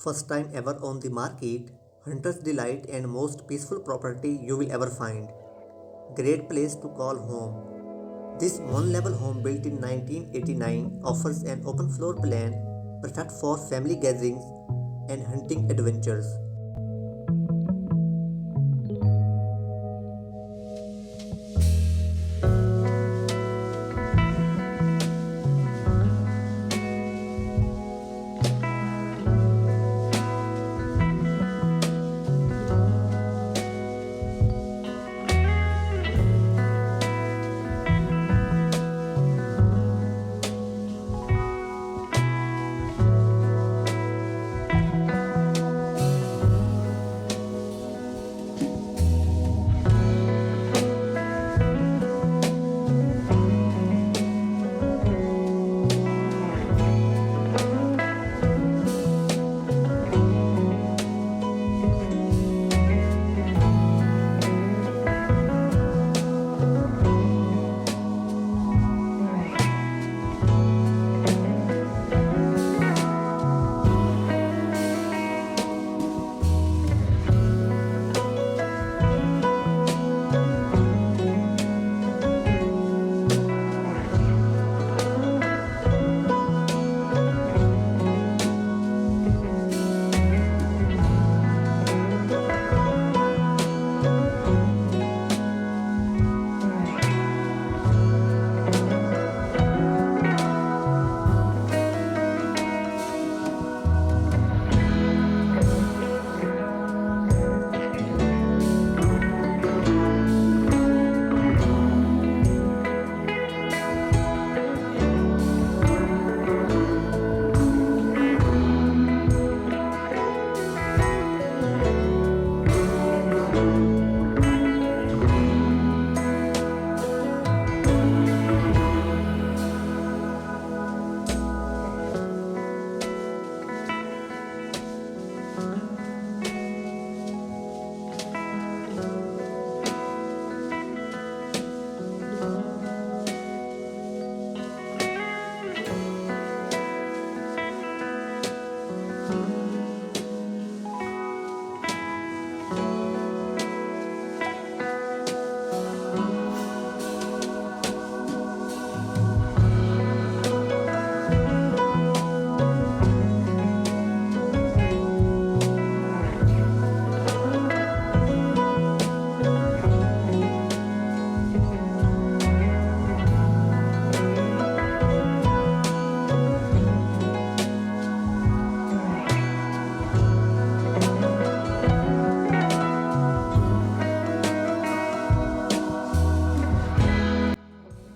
First time ever on the market, Hunter's Delight and most peaceful property you will ever find. Great place to call home. This one-level home built in 1989 offers an open floor plan perfect for family gatherings and hunting adventures.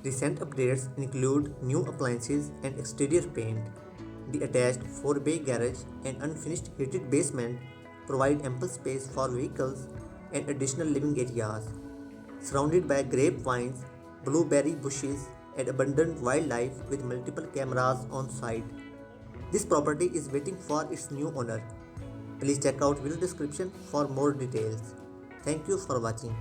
Recent updates include new appliances and exterior paint. The attached 4-bay garage and unfinished heated basement provide ample space for vehicles and additional living areas. Surrounded by grapevines, blueberry bushes, and abundant wildlife with multiple cameras on site. This property is waiting for its new owner. Please check out video description for more details. Thank you for watching.